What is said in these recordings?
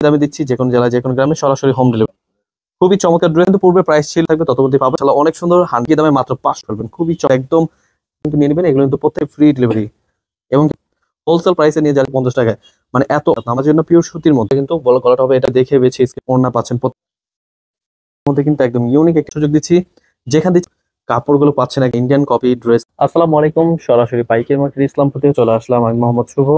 আমি দিচ্ছি যে কোনো জেলায় যে কোনো গ্রামে সরাসরি হোম ডেলিভারি। খুবই চমৎকার ড্রেস, কিন্তু পূর্বে প্রাইস ছিল থাকবে ততবর্তী পাবেন অনেক সুন্দর হান্ডি দামে মাত্র 5 ফেলবেন। খুবই একদম কিন্তু নিয়ে নেবেন, এগুলো কিন্তু প্রত্যেক ফ্রি ডেলিভারি এবং হোলসেল প্রাইসে নিয়ে যাবেন 50 টাকায়। মানে এত আমার জন্য পিওর সুতির মধ্যে কিন্তু বড় গলাটা হবে, এটা দেখে বেছে ওড়না পাচ্ছেন মধ্যে কিন্তু একদম ইউনিক একটা সুযোগ দিচ্ছি, যেখান থেকে কাপড়গুলো পাচ্ছেন এক ইন্ডিয়ান কপি ড্রেস। আসসালামু আলাইকুম, সরাসরি পাইকারি মার্কেট ইসলামপুর থেকে চলে আসলাম আমি মোহাম্মদ শুভ।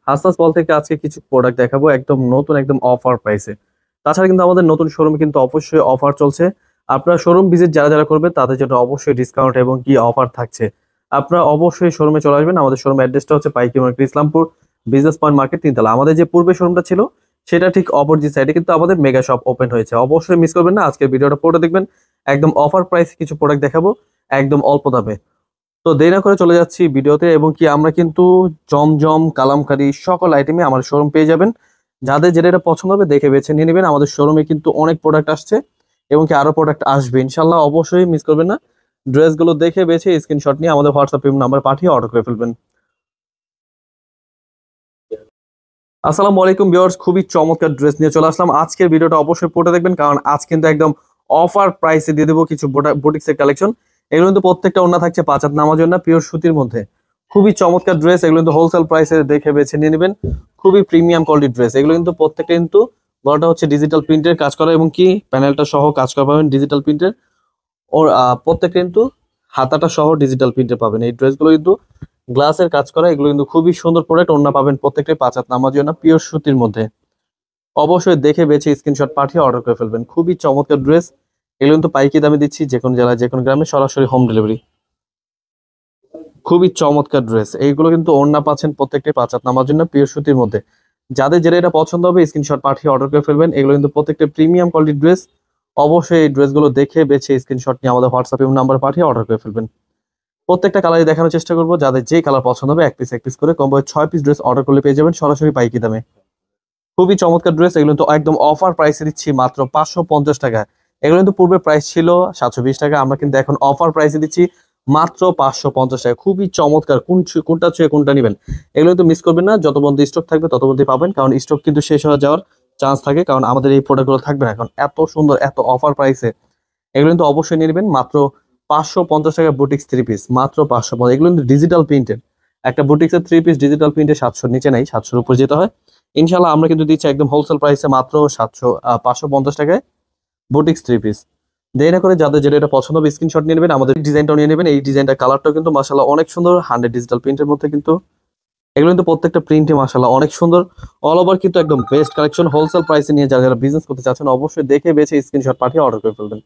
হাসনাস বল থেকে আজকে কিছু প্রোডাক্ট দেখাবো একদম নতুন, একদম অফার প্রাইসে। তাছাড়া কিন্তু আমাদের নতুন শোরুমে কিন্তু অবশ্যই অফার চলছে। আপনারা শোরুম ভিজিট যারা যারা করবে তাদের জন্য অবশ্যই ডিসকাউন্ট এবং কি অফার থাকছে। আপনারা অবশ্যই শোরুমে চলে আসবেন। আমাদের শোরুম অ্যাড্রেসটা হচ্ছে পাইকারি market Islampur, business point market, 3 তলা। আমাদের যে পূর্বে শোরুমটা ছিল সেটা ঠিক অপোজিট সাইডে কিন্তু আমাদের মেগা শপ ওপেন হয়েছে। অবশ্যই মিস করবেন না, আজকের ভিডিওটা পুরোটা দেখবেন। একদম অফার প্রাইস কিছু প্রোডাক্ট দেখাবো একদম অল্প দামে। তো দেরি না করে চলে যাচ্ছি ভিডিওতে, এবং কি আমরা কিন্তু জমজম কালামকারী সকল আইটেমে আমার শোরুম পেয়ে যাবেন। যাদের যেটা পছন্দ হবে দেখে বেছে নিয়ে নেবেন। আমাদের শোরুমে কিন্তু অনেক প্রোডাক্ট আসছে এবং কি আরো প্রোডাক্ট আসবে ইনশাল্লাহ, অবশ্যই মিস করবেন না। ড্রেসগুলো দেখে বেছে স্ক্রিনশট নিয়ে আমাদের হোয়াটসঅ্যাপ নাম্বার পাঠিয়ে অর্ডার করে ফেলবেন। আসসালামু আলাইকুম ভিউয়ার্স, খুবই চমৎকার ড্রেস নিয়ে চলে আসলাম। আজকের ভিডিওটা অবশ্যই পড়ে দেখবেন, কারণ আজ কিন্তু একদম অফার প্রাইসে দিয়ে দেবো কিছু বুটিক্সের কালেকশন। এগুলো কিন্তু প্রত্যেকটা ওড়না থাকছে 5 হাত নামার জন্য পিওর সুতির মধ্যে। খুবই চমৎকার ড্রেস, এগুলো কিন্তু হোলসেল প্রাইসে দেখে বেছে নিয়ে নেবেন। খুবই প্রিমিয়াম কোয়ালিটির ড্রেস। এগুলো কিন্তু প্রত্যেকটা কিন্তু বড়টা হচ্ছে ডিজিটাল প্রিন্টের কাজ করা এবং কি প্যানেলটা সহ কাজ করা পাবেন ডিজিটাল প্রিন্টের। ওর প্রত্যেকটা কিন্তু হাতাটা সহ ডিজিটাল প্রিন্টে পাবেন। এই ড্রেসগুলো কিন্তু গ্লাসের কাজ করা, এগুলো কিন্তু খুবই সুন্দর প্রোডাক্ট। ওড়না পাবেন প্রত্যেকটাই 5 হাত নামার জন্য পিওর সুতির মধ্যে। অবশ্যই দেখে বেছে স্ক্রিনশট পাঠিয়ে অর্ডার করে ফেলবেন। খুবই চমৎকার ড্রেস, এগুলো কিন্তু পাইকারি দামে দিচ্ছি যে কোনো জেলায় যে কোনো গ্রামে সরাসরি হোম ডেলিভারি। খুবই চমৎকার ড্রেস, এইগুলো কিন্তু ওড়না পাচ্ছেন প্রত্যেকটাই 5 হাত নামার জন্য পিওর সুতির মধ্যে। যাদের যেটা এটা পছন্দ হবে স্ক্রিনশট পাঠিয়ে অর্ডার করে ফেলবেন। এগুলো কিন্তু প্রত্যেকটা প্রিমিয়াম কোয়ালিটির ড্রেস। অবশ্যই এই ড্রেসগুলো দেখে বেছে স্ক্রিনশট নিয়ে আমাদের হোয়াটসঅ্যাপ নাম্বার পাঠিয়ে অর্ডার করে ফেলবেন। প্রত্যেকটা কালারই দেখানোর চেষ্টা করবো, যাদের যে কালার পছন্দ হবে এক পিস করে কম্বো 6 পিস ড্রেস অর্ডার করলে পেয়ে যাবেন সরাসরি পাইকারি দামে। খুবই চমৎকার ড্রেস, এগুলো তো একদম অফার প্রাইসে দিচ্ছি মাত্র 550 টাকা। এগুলো কিন্তু পূর্বে প্রাইস ছিল 720 টাকা, আমরা কিন্তু এখন অফার প্রাইসে দিচ্ছি মাত্র 550 টাকা। খুবই চমৎকার, কোনটা ছুঁয়ে কোনটা নেবেন এগুলো কিন্তু মিস করবেন না। যত পর্যন্ত স্টক থাকবে তত পর্যন্ত পাবেন, কারণ স্টক কিন্তু শেষ হয়ে যাওয়ার চান্স থাকে, কারণ আমাদের এই প্রোডাক্টগুলো থাকবে না এখন এত সুন্দর এত অফার প্রাইসে। এগুলো কিন্তু অবশ্যই নিয়ে নেবেন মাত্র 550 টাকা। বুটিক্স 3 পিস মাত্র 550। এগুলো কিন্তু ডিজিটাল প্রিন্টেড। একটা বুটিক্সের 3 পিস ডিজিটাল প্রিন্টে 700 নিচে নাই, 700 উপর যেতে হয়। ইনশাল্লাহ আমরা কিন্তু দিচ্ছি একদম হোলসেল প্রাইসে মাত্র 550 টাকায় বুটিক্স 3 পিস। দেরি না করে যাদের যেটা এটা পছন্দ হবে স্ক্রিনশট নিয়ে নেবেন, আমাদের ডিজাইনটাও নিয়ে নেবেন। এই ডিজাইনটা কালারটাও কিন্তু মাশাআল্লাহ অনেক সুন্দর, 100 ডিজিটাল প্রিন্টের মধ্যে কিন্তু এগুলো কিন্তু প্রত্যেকটা প্রিন্টে মাশাআল্লাহ অনেক সুন্দর। অল ওভার কিন্তু একদম বেস্ট কালেকশন। হোলসেল প্রাইসে নিয়ে যারা যারা বিজনেস করতে চাচ্ছেন অবশ্যই দেখে বেছে স্ক্রিনশট পাঠিয়ে অর্ডার করে ফেলবেন।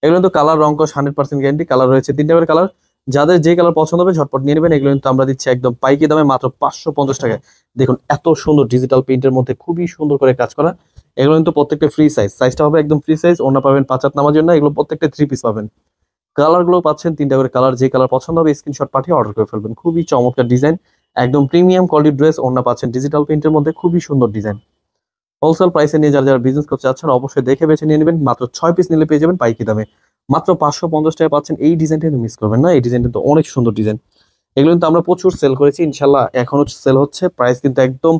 এগুলো কিন্তু কালার রং কস 100% গ্যারান্টি। কালার রয়েছে 3টা করে কালার, যাদের যে কালার পছন্দ হবে ঝটপট নিয়ে নেবেন। এগুলো কিন্তু আমরা দিচ্ছি একদম পাইকারি দামে মাত্র 550 টাকায়। দেখুন এত সুন্দর ডিজিটাল প্রিন্টের মধ্যে খুবই সুন্দর করে কাজ করা। এগুলো কিন্তু প্রত্যেকটা ফ্রি সাইজটা হবে একদম ফ্রি সাইজ। ওড়না পাবেন 5 হাত নামার জন্য। এগুলো প্রত্যেকটা 3 পিস পাবেন। কালার গুলো পাচ্ছেন 3টা করে কালার, যে কালার পছন্দ হবে স্ক্রিনশট পাঠিয়ে অর্ডার করে ফেলবেন। খুবই চমৎকার ডিজাইন, একদম প্রিমিয়াম কোয়ালিটির ড্রেস। ওড়না পাচ্ছেন ডিজিটাল প্রিন্টের মধ্যে, খুবই সুন্দর ডিজাইন। হোলসেল প্রাইসে নিয়ে যারা যারা বিজনেস করতে চাচ্ছেন অবশ্যই দেখে বেছে নিয়ে নেবেন। মাত্র 6 পিস নিলে পেয়ে যাবেন পাইকারি দামে মাত্র 550 টাকা পাচ্ছেন। এই ডিজাইনটা মিস করবেন না, এই ডিজাইনটা তো অনেক সুন্দর ডিজাইন। এগুলো কিন্তু আমরা প্রচুর সেল করেছি, ইনশাল্লাহ এখনো সেল হচ্ছে। প্রাইস কিন্তু একদম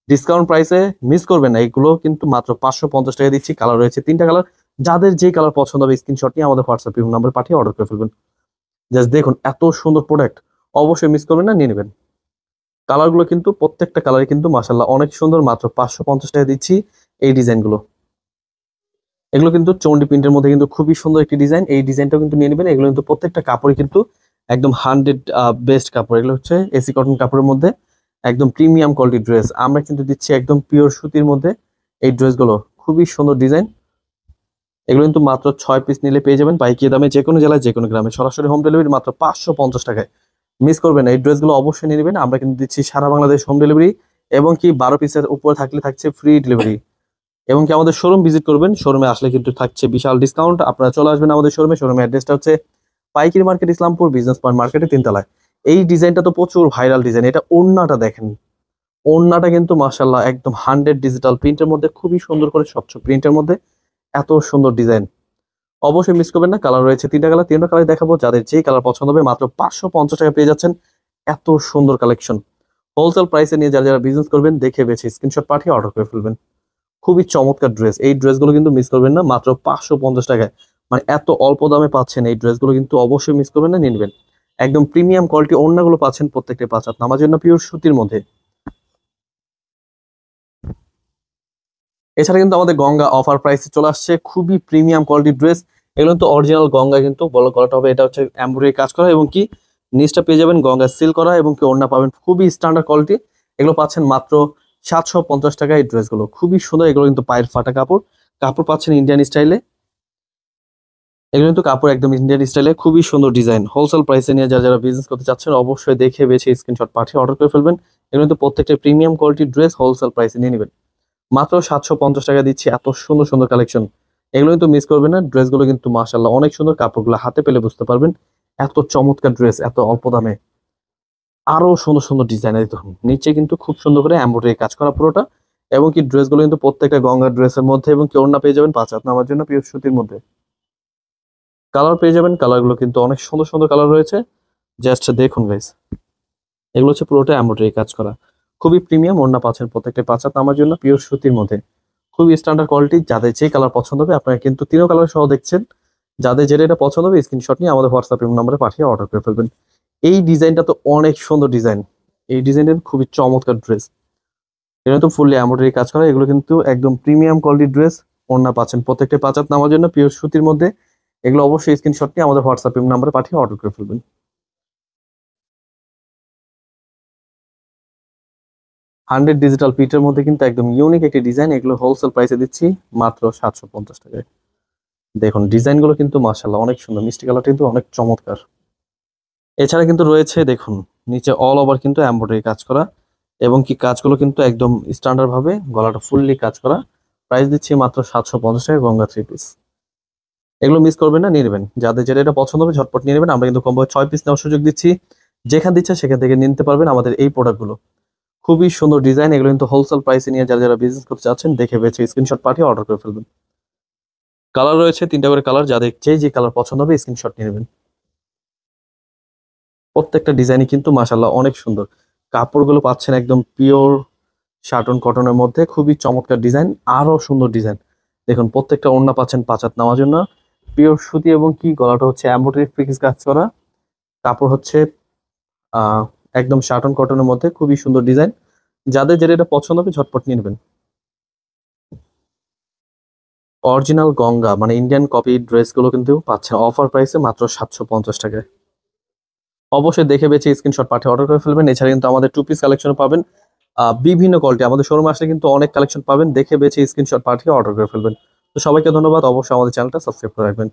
ডিসকাউন্ট প্রাইসে, মিস করবেন না। এগুলো কিন্তু মাত্র 550 টাকা দিচ্ছি। কালার রয়েছে 3টা কালার, যাদের যে কালার পছন্দ হবে স্ক্রিনশট নিয়ে আমাদের হোয়াটসঅ্যাপ নাম্বার পাঠিয়ে অর্ডার করে ফেলবেন। জাস্ট দেখুন এত সুন্দর প্রোডাক্ট, অবশ্যই মিস করবেন না, নিয়ে নেবেন। কালারগুলো কিন্তু প্রত্যেকটা কালারে কিন্তু মাশাআল্লাহ অনেক সুন্দর। মাত্র 550 টাকা দিচ্ছি এই ডিজাইনগুলো। এগুলো কিন্তু চন্ডি প্রিন্টের মধ্যে কিন্তু খুবই সুন্দর একটি ডিজাইন। এই ডিজাইনটাও কিন্তু নিয়ে নেবেন। এগুলো কিন্তু প্রত্যেকটা কাপড়ই কিন্তু একদম 100 বেস্ট কাপড়। এগুলো হচ্ছে এসি কটন কাপড়ের মধ্যে একদম প্রিমিয়াম কোয়ালিটির ড্রেস। আমরা কিন্তু দিচ্ছি একদম পিওর সুতির মধ্যে এই ড্রেসগুলো। খুবই সুন্দর ডিজাইন। এগুলো কিন্তু মাত্র 6 পিস নিলে পেয়ে যাবেন পাইকারি দামে যে কোনো জেলায় যে কোনো গ্রামে সরাসরি হোম ডেলিভারি মাত্র 550 টাকায়। মিস করবেন না, এই ড্রেসগুলো অবশ্যই নিয়ে নেবেন। আমরা কিন্তু দিচ্ছি সারা বাংলাদেশ হোম ডেলিভারি, এবং কি 12 পিসের উপরে থাকলে থাকছে ফ্রি ডেলিভারি। এবং কি আমাদের শোরুম ভিজিট করবেন, শোরুমে আসলে কিন্তু থাকছে বিশাল ডিসকাউন্ট। আপনারা চলে আসবেন আমাদের শোরুমে। শোরুমের অ্যাড্রেসটা হচ্ছে পাইকারি মার্কেট ইসলামপুর, বিজনেস পয়েন্ট মার্কেটে 3 তলায়। এই ডিজাইনটা তো প্রচুর ভাইরাল ডিজাইন। এটা ওড়নাটা দেখেন, ওড়নাটা কিন্তু মাশাআল্লাহ একদম 100 ডিজিটাল প্রিন্টের মধ্যে খুবই সুন্দর করে স্বচ্ছ প্রিন্টের মধ্যে এত সুন্দর ডিজাইন। অবশ্যই মিস করবেন না। কালার রয়েছে 3টা কালার, 3টা কালার দেখাবো। যাদের যে কালার পছন্দ হবে মাত্র 550 টাকা পেয়ে যাচ্ছেন এত সুন্দর কালেকশন। হোলসেল প্রাইসে নিয়ে যারা যারা বিজনেস করবেন দেখে বেছে স্ক্রিনশট পাঠিয়ে অর্ডার করে ফেলবেন। খুবই চমৎকার ড্রেস। এই ড্রেসগুলো কিন্তু মিস করবেন না, মাত্র 550 টাকায়। মানে এত অল্প দামে পাচ্ছেন এই ড্রেসগুলো, কিন্তু অবশ্যই মিস করবেন না, নিয়ে নেবেন। একদম প্রিমিয়াম কোয়ালিটি ওড়নাগুলো পাচ্ছেন প্রত্যেকটা 5 হাত নামার জন্য পিওর সুতির মধ্যে। এছাড়া কিন্তু আমাদের গঙ্গা অফার প্রাইসে চলে আসছে খুবই প্রিমিয়াম কোয়ালিটির ড্রেস। এগুলো কিন্তু অরিজিনাল গঙ্গা, কিন্তু বড় গলাটা হবে, এটা হচ্ছে এমব্রয়ডারি কাজ করা, এবং কি নিচটা পেয়ে যাবেন গঙ্গা সিল করা, এবং কি ওড়না পাবেন খুবই স্ট্যান্ডার্ড কোয়ালিটি। এগুলো পাচ্ছেন মাত্র 750 টাকায়। এই ড্রেসগুলো খুবই সুন্দর। এগুলো কিন্তু পায়ের ফাটা কাপড়, কাপড় পাচ্ছেন ইন্ডিয়ান স্টাইলে। এগুলো কিন্তু কাপড় একদম ইন্ডিয়ান স্টাইলে, খুবই সুন্দর ডিজাইন। হোলসেল প্রাইসে নিয়ে যারা যারা বিজনেস করতে চাচ্ছেন অবশ্যই দেখে বেছে স্ক্রিনশট পাঠিয়ে অর্ডার করে ফেলবেন। এগুলো কিন্তু প্রত্যেকটা প্রিমিয়াম কোয়ালিটির ড্রেস, হোলসেল প্রাইসে নিয়ে নেবেন। মাত্র 750 টাকা দিচ্ছি, এত সুন্দর সুন্দর কালেকশন। এগুলো কিন্তু মিস করবেন না। ড্রেসগুলো কিন্তু মাশাআল্লাহ অনেক সুন্দর, কাপড়গুলো হাতে পেলে বুঝতে পারবেন এত চমৎকার ড্রেস, এত অল্প দামে। আরো সুন্দর সুন্দর ডিজাইন। দেখুন নিচে কিন্তু খুব সুন্দর করে এমব্রয়ডারি কাজ করা পুরোটা, এবং কি ড্রেসগুলো কিন্তু প্রত্যেকটা গঙ্গার ড্রেসের মধ্যে, এবং কি ওড়না পেয়ে যাবেন 5 হাত নামার জন্য পিওর সুতির মধ্যে। কালার পেয়ে যাবেন, কালারগুলো কিন্তু অনেক সুন্দর সুন্দর কালার রয়েছে। জাস্ট দেখুন গাইস, এগুলো হচ্ছে পুরোটা এমব্রয়ডারি কাজ করা, খুবই প্রিমিয়াম। ওড়না পাচ্ছেন প্রত্যেকটা 5 হাত নামার জন্য পিওর সুতির মধ্যে, খুবই স্ট্যান্ডার্ড কোয়ালিটি। যাদের যে কালার পছন্দ হবে, আপনারা কিন্তু তিনও কালার সহ দেখছেন, যাদের যেটা এটা পছন্দ হবে স্ক্রিনশট নিয়ে আমাদের হোয়াটসঅ্যাপ নাম্বারে পাঠিয়ে অর্ডার করে ফেলবেন। এই ডিজাইনটা তো অনেক সুন্দর ডিজাইন। এই ডিজাইনের খুবই চমৎকার ড্রেস। এটা তো ফুললি এমব্রয়ডারি কাজ করা, এগুলো কিন্তু একদম প্রিমিয়াম কোয়ালিটির ড্রেস। ওড়না পাচ্ছেন প্রত্যেকটা 5 হাত নামার জন্য পিওর সুতির মধ্যে। এগুলো অবশ্যই স্ক্রিনশট নিয়ে আমাদের হোয়াটসঅ্যাপ নাম্বারে পাঠিয়ে অর্ডার করে ফেলবেন। 100 ডিজিটাল পিটের মধ্যে কিন্তু একদম ইউনিক একটি ডিজাইন। এগুলো হোলসেল প্রাইসে দিচ্ছি মাত্র 750 টাকায়। দেখুন ডিজাইনগুলো কিন্তু মাশাআল্লাহ অনেক সুন্দর, মিষ্টি কালারটা কিন্তু অনেক চমৎকার। এছাড়া কিন্তু রয়েছে দেখুন নিচে অল ওভার কিন্তু এমব্রয়ডারি কাজ করা, এবং কি কাজগুলো কিন্তু একদম স্ট্যান্ডার্ড ভাবে গলাটা ফুললি কাজ করা। প্রাইস দিচ্ছি মাত্র 750 টাকা, গঙ্গা 3 পিস। এগুলো মিস করবেন না, নিয়ে নেবেন। যাদের যেটা এটা পছন্দ হবে ঝটপট নিয়ে নেবেন। আমরা কিন্তু কম্বো 6 পিস নেওয়ার সুযোগ দিচ্ছি, যেখান দিচ্ছে সেখান থেকে নিতে পারবেন আমাদের এই প্রোডাক্টগুলো। খুবই সুন্দর ডিজাইন। এগুলো কিন্তু হোলসেল প্রাইসে নিয়ে যারা যারা বিজনেস করতে চাচ্ছেন দেখে বেছে স্ক্রিনশট পাঠিয়ে অর্ডার করে ফেলবেন। কালার রয়েছে 3টা করে কালার, যাদের যে কালার পছন্দ হবে স্ক্রিনশট নিয়ে নেবেন। প্রত্যেকটা ডিজাইনই কিন্তু মাশাআল্লাহ অনেক সুন্দর। কাপড়গুলো পাচ্ছেন একদম পিওর শার্টন কটনের মধ্যে, খুবই চমৎকার ডিজাইন, আরো সুন্দর ডিজাইন। দেখুন প্রত্যেকটা ওড়না পাচ্ছেন 5 হাত নামার জন্য পিওর সুতি, এবং কি গলাটা হচ্ছে এমব্রয়ডারি ফিক্স কাজ করা। কাপড় হচ্ছে আহ একদম শার্টন কটনের মধ্যে, খুবই সুন্দর ডিজাইন। যাদের যেটা এটা পছন্দ হবে ঝটপট নিয়ে নেবেন। অরিজিনাল গঙ্গা মানে ইন্ডিয়ান কপি ড্রেসগুলো কিন্তু পাচ্ছেন অফার প্রাইসে মাত্র 750 টাকায়। অবশ্যই দেখে বেছে স্ক্রিনশট পাঠিয়ে অর্ডার করে ফেলবেন। এছাড়া কিন্তু আমাদের 2 পিস কালেকশন পাবেন বিভিন্ন কোয়ালিটি। আমাদের শোরুমে আসলে কিন্তু অনেক কালেকশন পাবেন, দেখে বেছে স্ক্রিনশট পাঠিয়ে অর্ডার করে ফেলবেন। তো সবাইকে ধন্যবাদ, অবশ্যই আমাদের চ্যানেলটা সাবস্ক্রাইব করে রাখবেন।